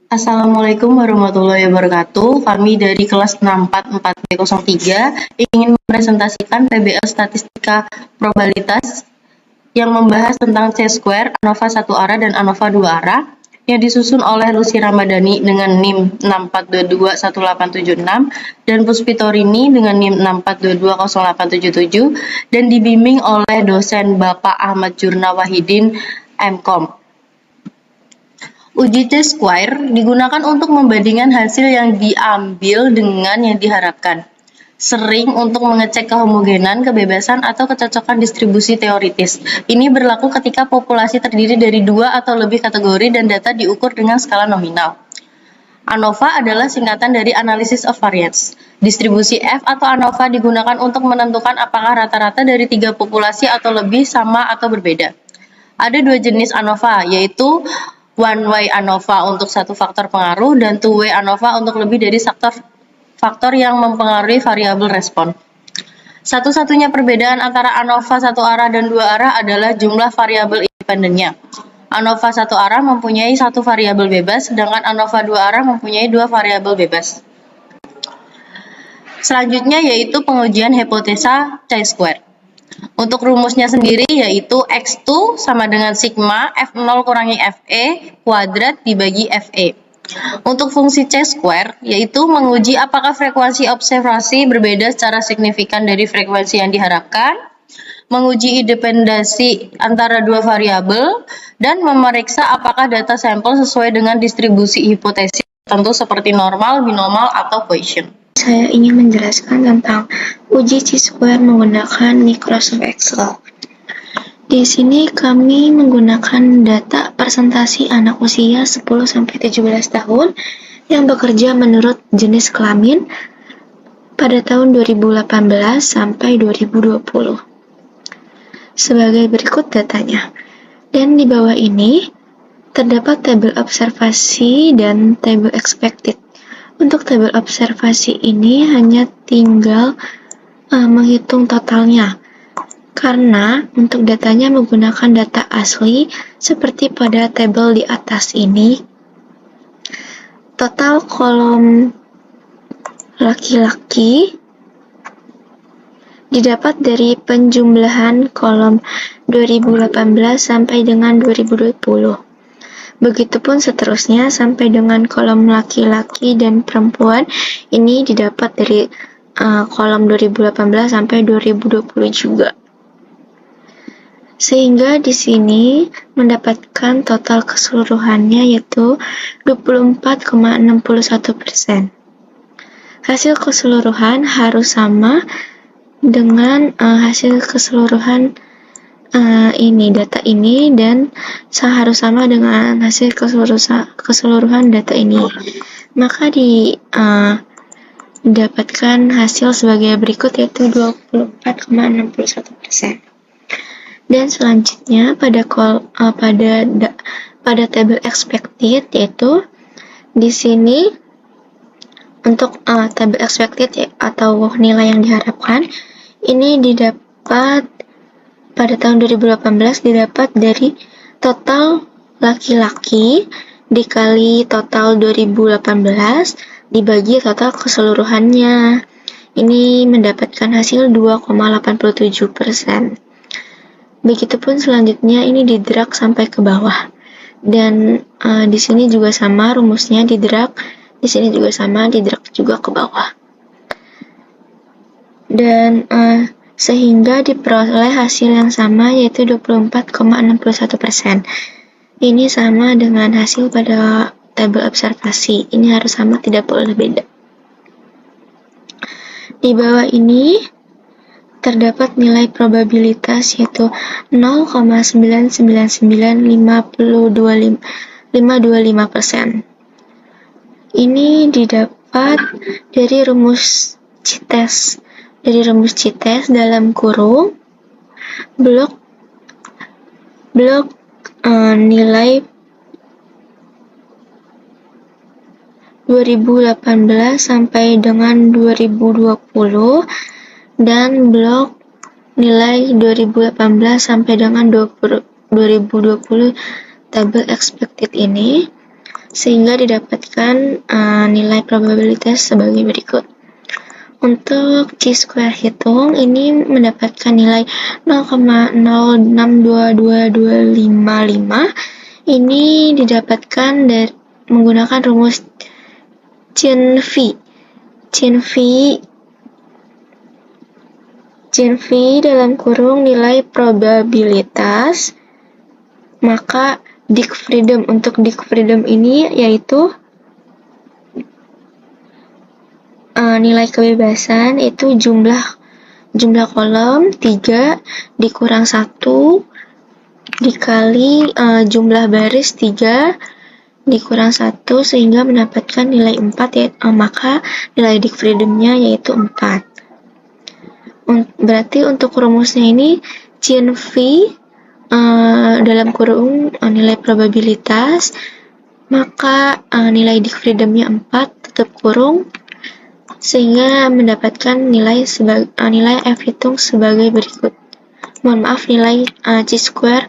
Assalamualaikum warahmatullahi wabarakatuh. Kami dari kelas 644B03 ingin mempresentasikan PBL Statistika Probabilitas yang membahas tentang C-square, ANOVA satu arah dan ANOVA dua arah yang disusun oleh Lucy Ramadhani dengan NIM 64221876 dan Puspitorini dengan NIM 64220877 dan dibimbing oleh dosen Bapak Ahmad Jurna Wahidin, MKom. Uji T-square digunakan untuk membandingkan hasil yang diambil dengan yang diharapkan. Sering untuk mengecek kehomogenan, kebebasan, atau kecocokan distribusi teoritis. Ini berlaku ketika populasi terdiri dari dua atau lebih kategori dan data diukur dengan skala nominal. ANOVA adalah singkatan dari Analysis of Variance. Distribusi F atau ANOVA digunakan untuk menentukan apakah rata-rata dari tiga populasi atau lebih sama atau berbeda. Ada dua jenis ANOVA, yaitu one-way ANOVA untuk satu faktor pengaruh dan two-way ANOVA untuk lebih dari faktor yang mempengaruhi variabel respon. Satu-satunya perbedaan antara ANOVA satu arah dan dua arah adalah jumlah variabel independennya. ANOVA satu arah mempunyai satu variabel bebas, sedangkan ANOVA dua arah mempunyai dua variabel bebas. Selanjutnya yaitu pengujian hipotesa chi-square. Untuk rumusnya sendiri yaitu X2 sama dengan sigma F0 kurangi Fe kuadrat dibagi Fe. Untuk fungsi C-square yaitu menguji apakah frekuensi observasi berbeda secara signifikan dari frekuensi yang diharapkan, menguji independensi antara dua variabel, dan memeriksa apakah data sampel sesuai dengan distribusi hipotesis tertentu seperti normal, binomal, atau Poisson. Saya ingin menjelaskan tentang uji chi-square menggunakan Microsoft Excel. Di sini kami menggunakan data presentasi anak usia 10-17 tahun yang bekerja menurut jenis kelamin pada tahun 2018 sampai 2020. Sebagai berikut datanya. Dan di bawah ini terdapat tabel observasi dan tabel expected. Untuk tabel observasi ini hanya tinggal menghitung totalnya, karena untuk datanya menggunakan data asli seperti pada tabel di atas ini. Total kolom laki-laki didapat dari penjumlahan kolom 2018 sampai dengan 2020. Begitupun seterusnya sampai dengan kolom laki-laki dan perempuan ini didapat dari kolom 2018 sampai 2020 juga. Sehingga di sini mendapatkan total keseluruhannya yaitu 24,61%. Hasil keseluruhan harus sama dengan hasil keseluruhan data ini dan harus sama dengan hasil keseluruhan data ini. Maka didapatkan hasil sebagai berikut yaitu 24,61%. Dan selanjutnya pada tabel expected yaitu di sini untuk tabel expected atau nilai yang diharapkan ini didapat pada tahun 2018 didapat dari total laki-laki dikali total 2018 dibagi total keseluruhannya. Ini mendapatkan hasil 2,87%. Begitupun selanjutnya ini di-drag sampai ke bawah. Dan di sini juga sama rumusnya di-drag, di sini juga sama di-drag juga ke bawah. Dan sehingga diperoleh hasil yang sama yaitu 24,61%. Ini sama dengan hasil pada tabel observasi. Ini harus sama, tidak boleh beda. Di bawah ini terdapat nilai probabilitas yaitu 0,99952,525%. Ini didapat dari rumus C-test. Dari rumus C-test dalam kurung blok nilai 2018 sampai dengan 2020 dan blok nilai 2018 sampai dengan 2020 tabel expected ini sehingga didapatkan nilai probabilitas sebagai berikut. Untuk chi-square hitung ini mendapatkan nilai 0,062255. Ini didapatkan dari menggunakan rumus Chen-Phi. Chen-Phi dalam kurung nilai probabilitas, maka Dick-Freedom. Untuk Dick-Freedom ini yaitu nilai kebebasan itu jumlah kolom 3 dikurang 1 dikali jumlah baris 3 dikurang 1 sehingga mendapatkan nilai 4, maka nilai Dick-Freedom-nya yaitu 4. Berarti untuk rumusnya ini Chen-Phi dalam kurung nilai probabilitas, maka nilai Dick-Freedom-nya 4 tutup kurung, sehingga mendapatkan nilai F hitung sebagai berikut. Nilai chi-square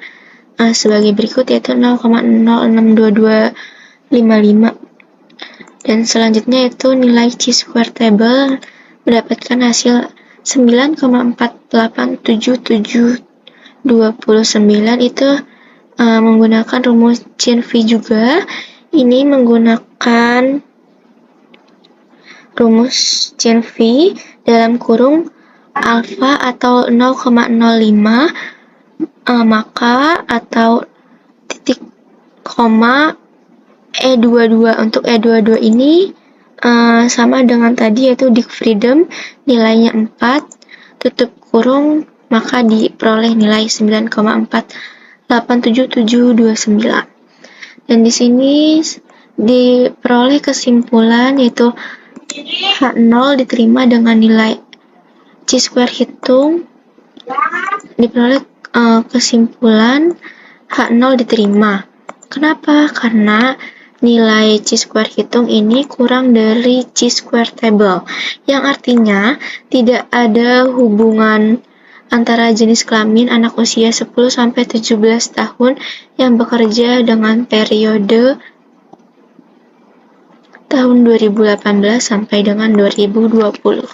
sebagai berikut, yaitu 0,062255. Dan selanjutnya itu nilai chi-square table mendapatkan hasil 9,48779 itu menggunakan rumus Chen-Phi juga. Ini menggunakan rumus Chen-Phi dalam kurung alfa atau 0,05 maka atau titik koma E22. Untuk E22 ini sama dengan tadi, yaitu Dick-Freedom nilainya 4 tutup kurung, maka diperoleh nilai 9,487729. Dan di sini diperoleh kesimpulan yaitu H0 diterima dengan nilai chi-square hitung, diperoleh kesimpulan H0 diterima. Kenapa? Karena nilai chi-square hitung ini kurang dari chi-square table, yang artinya tidak ada hubungan antara jenis kelamin anak usia 10-17 tahun yang bekerja dengan periode tahun 2018 sampai dengan 2020.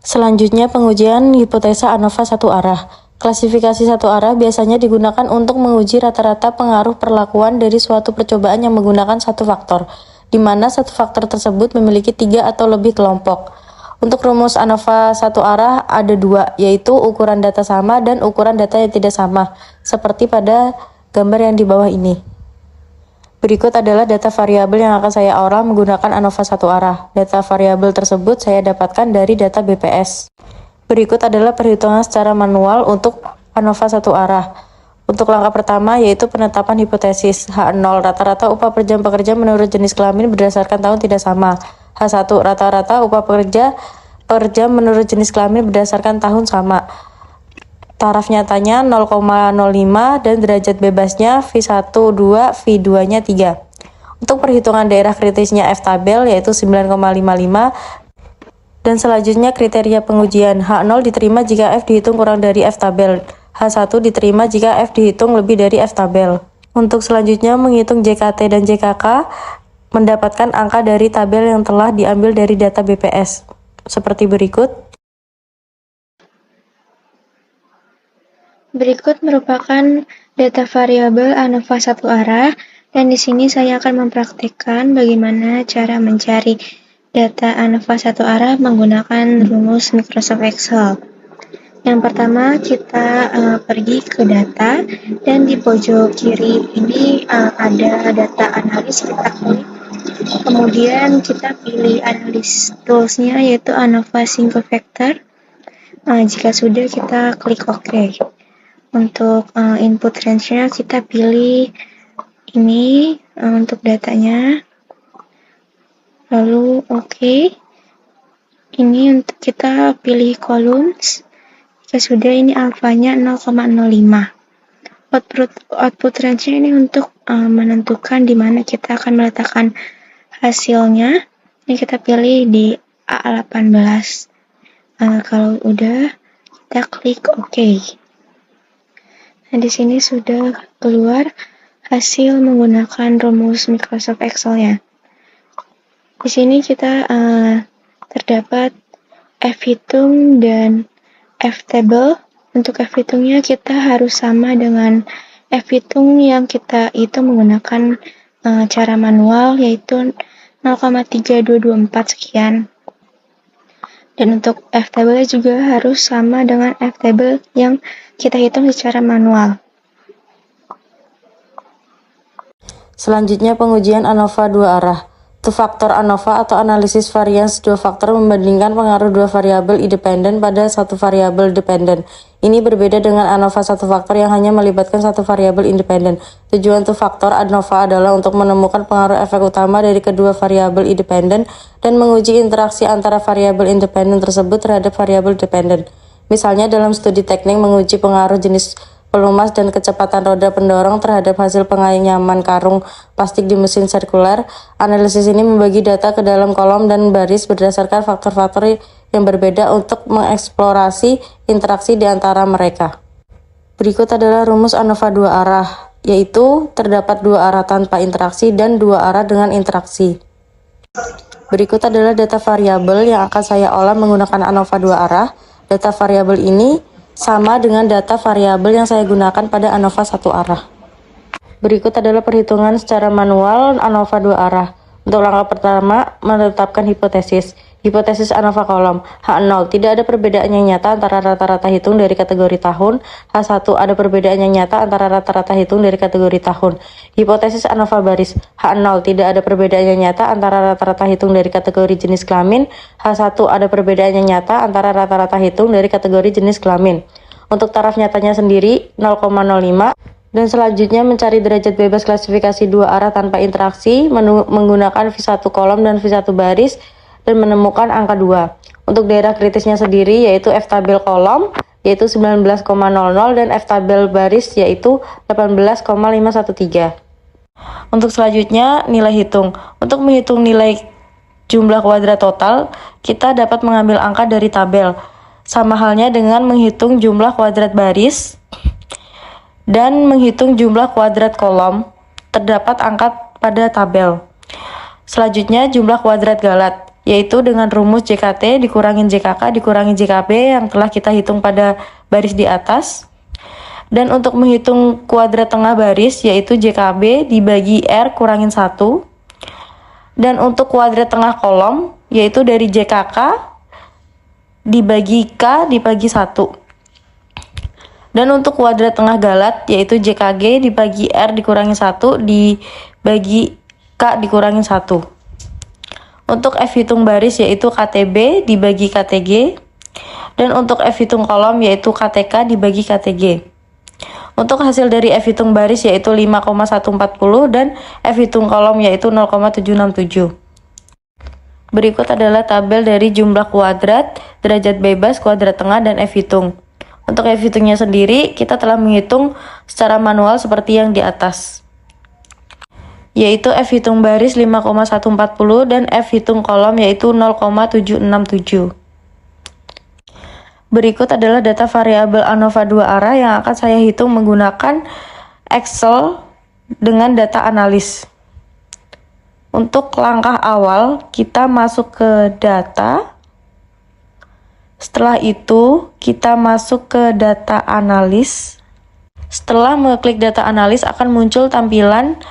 Selanjutnya, pengujian hipotesa ANOVA satu arah. Klasifikasi satu arah biasanya digunakan untuk menguji rata-rata pengaruh perlakuan dari suatu percobaan yang menggunakan satu faktor, di mana satu faktor tersebut memiliki 3 atau lebih kelompok. Untuk rumus ANOVA satu arah ada 2, yaitu ukuran data sama dan ukuran data yang tidak sama, seperti pada gambar yang di bawah ini. Berikut adalah data variabel yang akan saya olah menggunakan ANOVA satu arah. Data variabel tersebut saya dapatkan dari data BPS. Berikut adalah perhitungan secara manual untuk ANOVA satu arah. Untuk langkah pertama yaitu penetapan hipotesis. H0 rata-rata upah per jam pekerja menurut jenis kelamin berdasarkan tahun tidak sama. H1 rata-rata upah pekerja per jam menurut jenis kelamin berdasarkan tahun sama. Taraf nyatanya 0,05 dan derajat bebasnya V1, 2, V2-nya 3. Untuk perhitungan daerah kritisnya F tabel yaitu 9,55 dan selanjutnya kriteria pengujian. H0 diterima jika F dihitung kurang dari F tabel. H1 diterima jika F dihitung lebih dari F tabel. Untuk selanjutnya menghitung JKT dan JKK mendapatkan angka dari tabel yang telah diambil dari data BPS. Seperti berikut. Berikut merupakan data variabel ANOVA satu arah, dan di sini saya akan mempraktikkan bagaimana cara mencari data ANOVA satu arah menggunakan rumus Microsoft Excel. Yang pertama kita pergi ke data, dan di pojok kiri ini ada data analis, kita klik. Kemudian kita pilih analis tools-nya yaitu ANOVA Single Factor. Jika sudah, kita klik OK. Untuk input range-nya kita pilih ini untuk datanya, lalu OK. Ini untuk kita pilih columns. Jika sudah, ini alfanya 0,05. Output range-nya ini untuk menentukan di mana kita akan meletakkan hasilnya. Ini kita pilih di A18. Kalau udah, kita klik OK. Nah, di sini sudah keluar hasil menggunakan rumus Microsoft Excel-nya. Di sini kita terdapat F-hitung dan F-table. Untuk F-hitungnya kita harus sama dengan F-hitung yang kita hitung menggunakan cara manual, yaitu 0,3224 sekian. Dan untuk F-table juga harus sama dengan F-table yang kita hitung secara manual. Selanjutnya pengujian ANOVA dua arah. Two-factor ANOVA atau analisis varians dua faktor membandingkan pengaruh dua variabel independen pada satu variabel dependen. Ini berbeda dengan ANOVA satu faktor yang hanya melibatkan satu variabel independen. Tujuan two-factor ANOVA adalah untuk menemukan pengaruh efek utama dari kedua variabel independen dan menguji interaksi antara variabel independen tersebut terhadap variabel dependen. Misalnya dalam studi teknik menguji pengaruh jenis pelumas dan kecepatan roda pendorong terhadap hasil penganyaman karung plastik di mesin sirkuler. Analisis ini membagi data ke dalam kolom dan baris berdasarkan faktor-faktor yang berbeda untuk mengeksplorasi interaksi di antara mereka. Berikut adalah rumus ANOVA dua arah, yaitu terdapat dua arah tanpa interaksi dan dua arah dengan interaksi. Berikut adalah data variabel yang akan saya olah menggunakan ANOVA dua arah. Data variabel ini sama dengan data variabel yang saya gunakan pada ANOVA satu arah. Berikut adalah perhitungan secara manual ANOVA dua arah. Untuk langkah pertama, menetapkan hipotesis. Hipotesis ANOVA kolom. H0, tidak ada perbedaan yang nyata antara rata-rata hitung dari kategori tahun. H1, ada perbedaan yang nyata antara rata-rata hitung dari kategori tahun. Hipotesis ANOVA baris. H0, tidak ada perbedaan yang nyata antara rata-rata hitung dari kategori jenis kelamin. H1, ada perbedaan yang nyata antara rata-rata hitung dari kategori jenis kelamin. Untuk taraf nyatanya sendiri 0,05. Dan selanjutnya mencari derajat bebas klasifikasi dua arah tanpa interaksi menggunakan V1 kolom dan V1 baris dan menemukan angka 2. Untuk daerah kritisnya sendiri yaitu F-tabel kolom yaitu 19,00 dan F-tabel baris yaitu 18,513. Untuk selanjutnya nilai hitung. Untuk menghitung nilai jumlah kuadrat total, kita dapat mengambil angka dari tabel. Sama halnya dengan menghitung jumlah kuadrat baris dan menghitung jumlah kuadrat kolom, terdapat angka pada tabel. Selanjutnya jumlah kuadrat galat, yaitu dengan rumus JKT dikurangin JKK dikurangin JKB yang telah kita hitung pada baris di atas. Dan untuk menghitung kuadrat tengah baris, yaitu JKB dibagi R kurangin 1. Dan untuk kuadrat tengah kolom, yaitu dari JKK dibagi K dibagi 1. Dan untuk kuadrat tengah galat yaitu JKG dibagi R dikurangi 1 dibagi K dikurangi 1. Untuk F hitung baris yaitu KTB dibagi KTG. Dan untuk F hitung kolom yaitu KTK dibagi KTG. Untuk hasil dari F hitung baris yaitu 5,140 dan F hitung kolom yaitu 0,767. Berikut adalah tabel dari jumlah kuadrat, derajat bebas, kuadrat tengah, dan F hitung. Untuk F hitungnya sendiri, kita telah menghitung secara manual seperti yang di atas. Yaitu F hitung baris 5,140 dan F hitung kolom yaitu 0,767. Berikut adalah data variabel ANOVA dua arah yang akan saya hitung menggunakan Excel dengan data analis. Untuk langkah awal, kita masuk ke data. Setelah itu, kita masuk ke data analis. Setelah mengklik data analis, akan muncul tampilan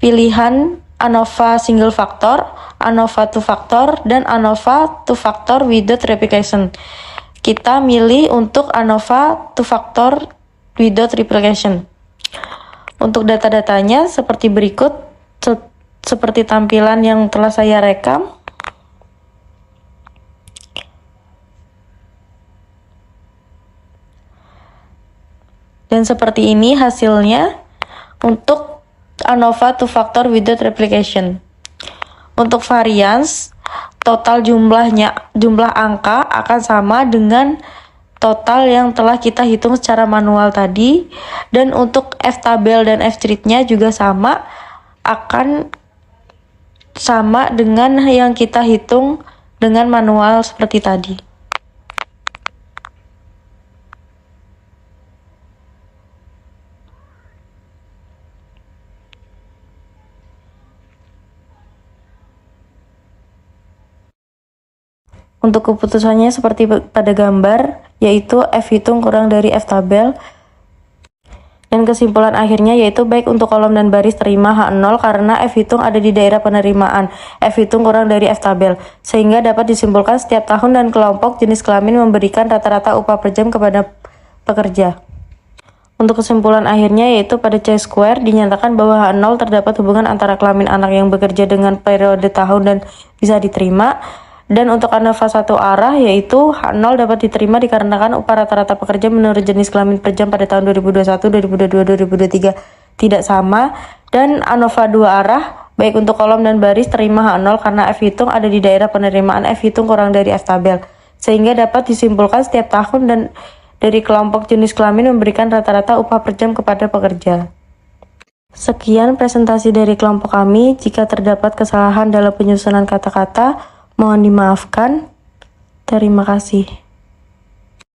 pilihan ANOVA single factor, ANOVA two factor, dan ANOVA two factor without replication. Kita milih untuk ANOVA two factor without replication. Untuk data-datanya seperti berikut, seperti tampilan yang telah saya rekam. Dan seperti ini hasilnya untuk ANOVA two factor without replication. Untuk varians, total jumlah angka akan sama dengan total yang telah kita hitung secara manual tadi. Dan untuk F-tabel dan F-treat-nya juga sama, akan sama dengan yang kita hitung dengan manual seperti tadi. Untuk keputusannya seperti pada gambar, yaitu F hitung kurang dari F tabel. Dan kesimpulan akhirnya yaitu baik untuk kolom dan baris terima H0 karena F hitung ada di daerah penerimaan, F hitung kurang dari F tabel. Sehingga dapat disimpulkan setiap tahun dan kelompok jenis kelamin memberikan rata-rata upah per jam kepada pekerja. Untuk kesimpulan akhirnya yaitu pada C-square dinyatakan bahwa H0 terdapat hubungan antara kelamin anak yang bekerja dengan periode tahun dan bisa diterima. Dan untuk ANOVA satu arah yaitu H0 dapat diterima dikarenakan upah rata-rata pekerja menurut jenis kelamin per jam pada tahun 2021, 2022, 2023 tidak sama. Dan ANOVA dua arah baik untuk kolom dan baris terima H0 karena F hitung ada di daerah penerimaan F hitung kurang dari F tabel. Sehingga dapat disimpulkan setiap tahun dan dari kelompok jenis kelamin memberikan rata-rata upah per jam kepada pekerja. Sekian presentasi dari kelompok kami. Jika terdapat kesalahan dalam penyusunan kata-kata, mohon dimaafkan. Terima kasih.